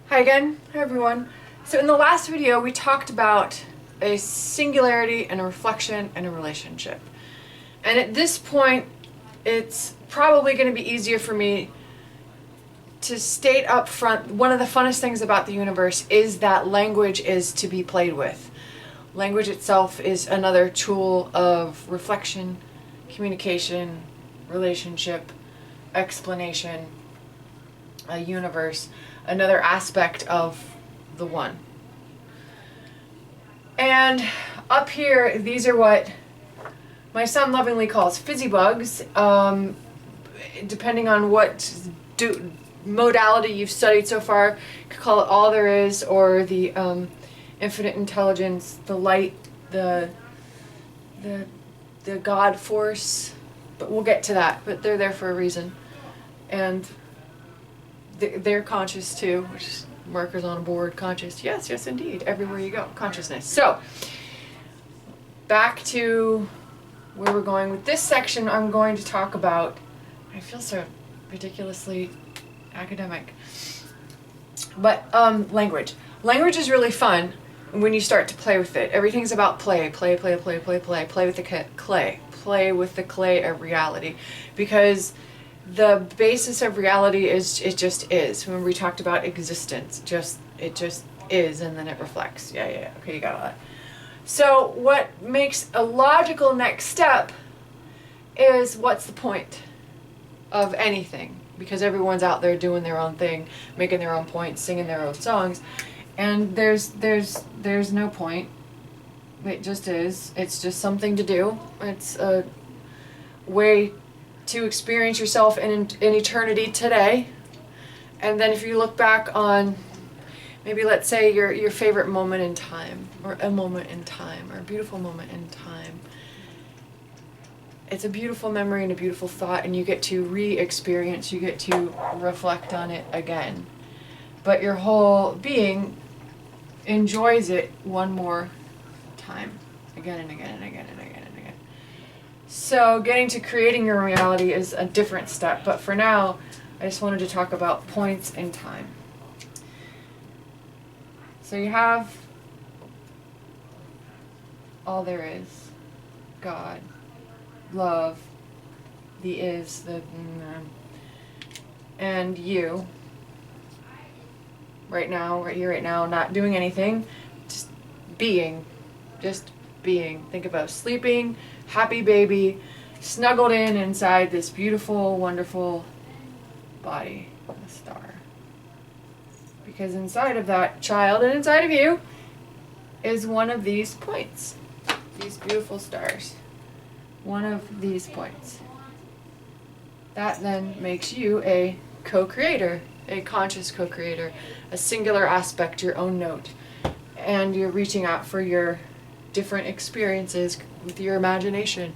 Hi again, hi everyone. So in the last video we talked about a singularity and a reflection and a relationship. And at this point it's probably going to be easier for me to state up front one of the funnest things about the universe is that language is to be played with. Language itself is another tool of reflection, communication, relationship, explanation, a universe, another aspect of the one. And up here, these are what my son lovingly calls fizzy bugs. Depending on what modality you've studied so far, you could call it all there is, or the infinite intelligence, the light, the God force. But we'll get to that. But they're there for a reason, and they're conscious too, which is markers on a board. Conscious, yes, yes, indeed. Everywhere you go, consciousness. So back to where we're going with this section. I'm going to talk about. I feel so ridiculously academic, but language. Language is really fun when you start to play with it. Everything's about play, play with the clay, play with the clay of reality, because the basis of reality is it just is. When we talked about existence, it just is, and then it reflects. Yeah. Okay, you got all that. So what makes a logical next step is, what's the point of anything? Because everyone's out there doing their own thing, making their own points, singing their own songs, and there's no point. It just is. It's just something to do. It's a way to experience yourself in eternity today. And then if you look back on, maybe let's say your favorite moment in time, or a moment in time, or a beautiful moment in time, it's a beautiful memory and a beautiful thought, and you get to re-experience, you get to reflect on it again. But your whole being enjoys it one more time, again and again and again and again and again. So getting to creating your reality is a different step, but for now I just wanted to talk about points in time. So you have all there is, God, love, the is, and you, right now, right here, right now, not doing anything, just being. Think about sleeping, happy baby, snuggled inside this beautiful, wonderful body, a star. Because inside of that child and inside of you is one of these points, these beautiful stars. One of these points. That then makes you a co-creator, a conscious co-creator, a singular aspect, your own note. And you're reaching out for your different experiences with your imagination.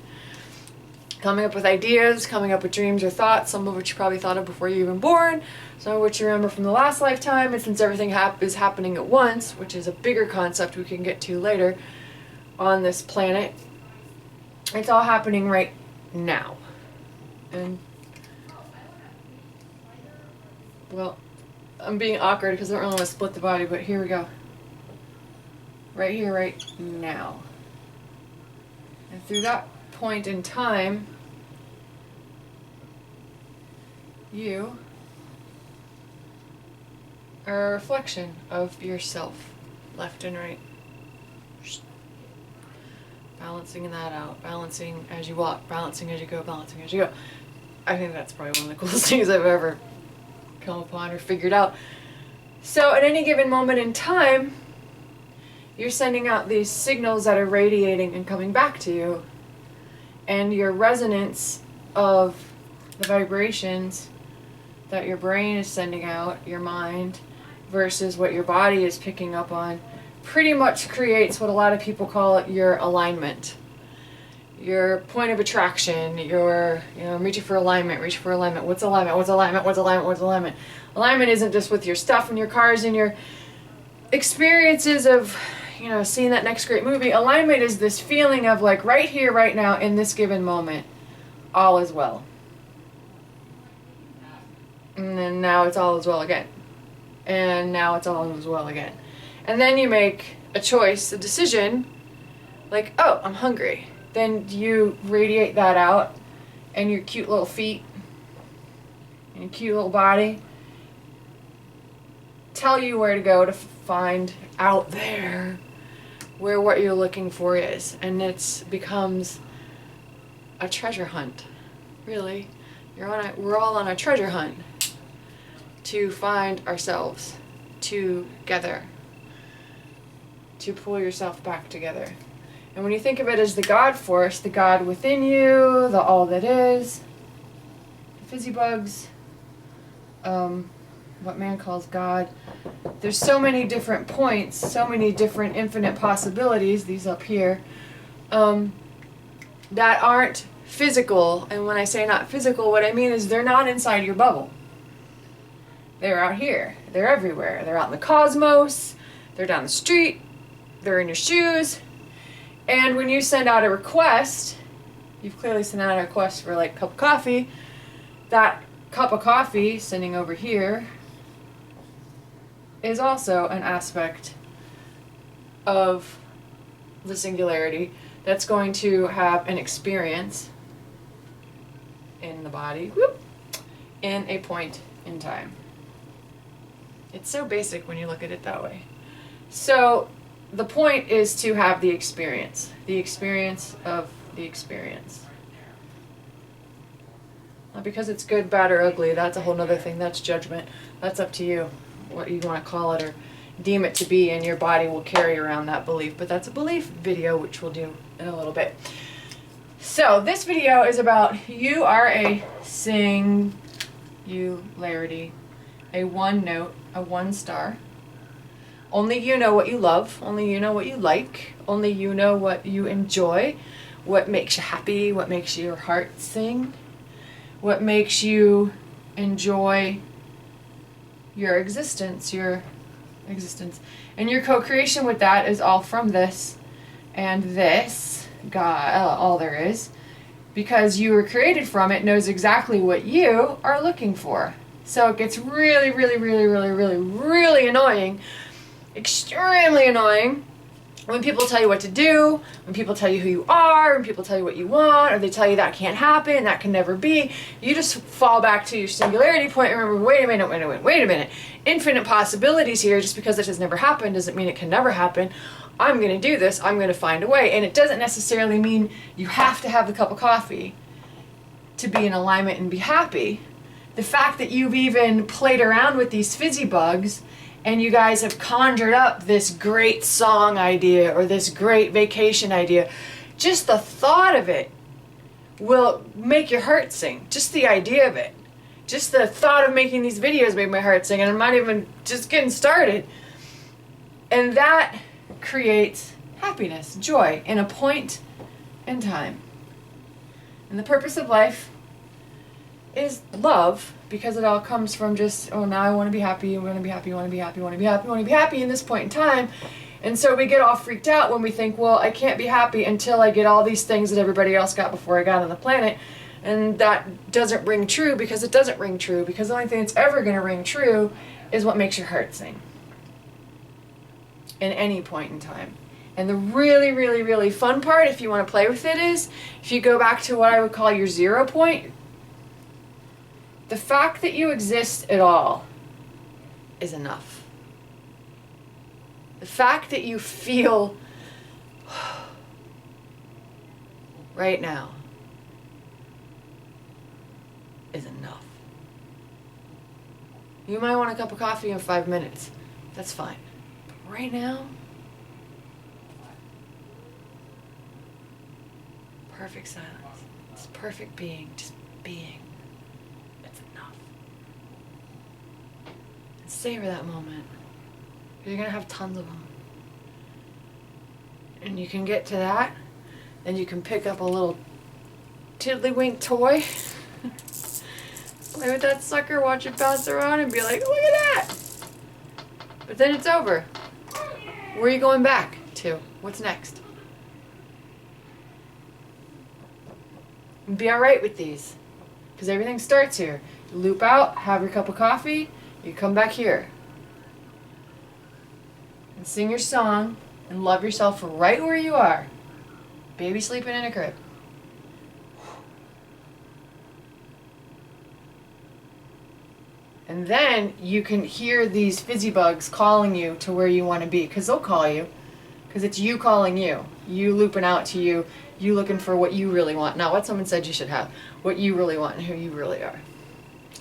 Coming up with ideas, coming up with dreams or thoughts, some of which you probably thought of before you were even born, some of which you remember from the last lifetime, and since everything is happening at once, which is a bigger concept we can get to later on this planet, it's all happening right now. And, well, I'm being awkward because I don't really want to split the body, but here we go. Right here, right now. And through that point in time, you are a reflection of yourself, left and right. Balancing that out, balancing as you walk, balancing as you go, balancing as you go. I think that's probably one of the coolest things I've ever come upon or figured out. So at any given moment in time, you're sending out these signals that are radiating and coming back to you. And your resonance of the vibrations that your brain is sending out, your mind, versus what your body is picking up on, pretty much creates what a lot of people call it your alignment. Your point of attraction, your, reaching for alignment. What's alignment? Alignment isn't just with your stuff and your cars and your experiences of, seeing that next great movie. Alignment is this feeling of like right here, right now, in this given moment, all is well. And then now it's all as well again. and now it's all as well again. And then you make a choice, a decision, like, oh, I'm hungry. Then you radiate that out, and your cute little feet and your cute little body tell you where to go to find out there where what you're looking for is. And it becomes a treasure hunt, really. We're all on a treasure hunt to find ourselves together, to pull yourself back together. And when you think of it as the God force, the God within you, the all that is, the fizzy bugs, what man calls God, there's so many different points, so many different infinite possibilities, these up here, that aren't physical. And when I say not physical, what I mean is they're not inside your bubble. They're out here. They're everywhere. They're out in the cosmos. They're down the street. They're in your shoes. And when you send out a request, you've clearly sent out a request for like a cup of coffee. That cup of coffee sitting over here is also an aspect of the singularity that's going to have an experience in the body, whoop, in a point in time. It's so basic when you look at it that way. So the point is to have the experience of the experience. Not because it's good, bad, or ugly. That's a whole nother thing. That's judgment. That's up to you, what you want to call it or deem it to be, and your body will carry around that belief. But that's a belief video, which we'll do in a little bit. So this video is about you are a singularity, a one note, a one star. Only you know what you love. Only you know what you like. Only you know what you enjoy, what makes you happy, what makes your heart sing, what makes you enjoy your existence, And your co-creation with that is all from this and this, God, all there is, because you were created from it, knows exactly what you are looking for. So it gets really, really, really, really, really, really annoying, extremely annoying, when people tell you what to do, when people tell you who you are, when people tell you what you want, or they tell you that can't happen, that can never be. You just fall back to your singularity point and remember, wait a minute. Infinite possibilities here. Just because it has never happened doesn't mean it can never happen. I'm going to do this. I'm going to find a way. And it doesn't necessarily mean you have to have the cup of coffee to be in alignment and be happy. The fact that you've even played around with these fizzy bugs and you guys have conjured up this great song idea or this great vacation idea, just the thought of it will make your heart sing. Just the idea of it. Just the thought of making these videos made my heart sing, and I'm not even just getting started. And that creates happiness, joy, in a point in time. And the purpose of life is love, because it all comes from just, oh, now I want to be happy, I want to be happy, I want to be happy, I want to be happy, I want to be happy in this point in time. And so we get all freaked out when we think, well, I can't be happy until I get all these things that everybody else got before I got on the planet. And that doesn't ring true, because it doesn't ring true, because the only thing that's ever going to ring true is what makes your heart sing in any point in time. And the really, really, really fun part, if you want to play with it, is if you go back to what I would call your 0 point, the fact that you exist at all is enough. The fact that you feel right now is enough. You might want a cup of coffee in 5 minutes. That's fine. But right now, perfect silence. It's perfect being, just being. It's enough. And savor that moment. You're going to have tons of them. And you can get to that, then you can pick up a little tiddlywink toy, play with that sucker, watch it bounce around, and be like, look at that! But then it's over. Where are you going back to? What's next? And be alright with these, because everything starts here. You loop out, have your cup of coffee, you come back here. and sing your song and love yourself right where you are. Baby sleeping in a crib. And then you can hear these fizzy bugs calling you to where you want to be, because they'll call you, because it's you calling you. You looping out to you, you looking for what you really want, not what someone said you should have, what you really want and who you really are.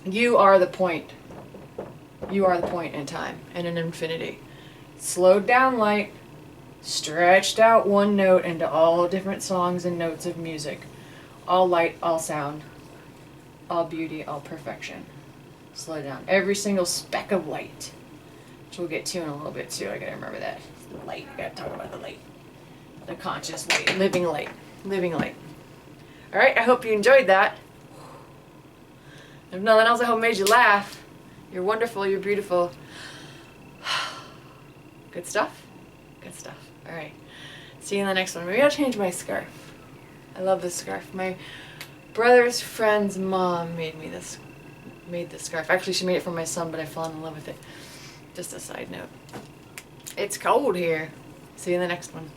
You are the point. You are the point in time and in infinity. Slowed down light, stretched out one note into all different songs and notes of music. All light, all sound, all beauty, all perfection. Slow down. Every single speck of light, which we'll get to in a little bit too. I gotta remember that. Light. I gotta talk about the light. The conscious light. Living light. Living light. Alright, I hope you enjoyed that. If nothing else, I hope it made you laugh. You're wonderful. You're beautiful. Good stuff? Good stuff. Alright. See you in the next one. Maybe I'll change my scarf. I love this scarf. My brother's friend's mom made this scarf. Actually, she made it for my son, but I fell in love with it. Just a side note. It's cold here. See you in the next one.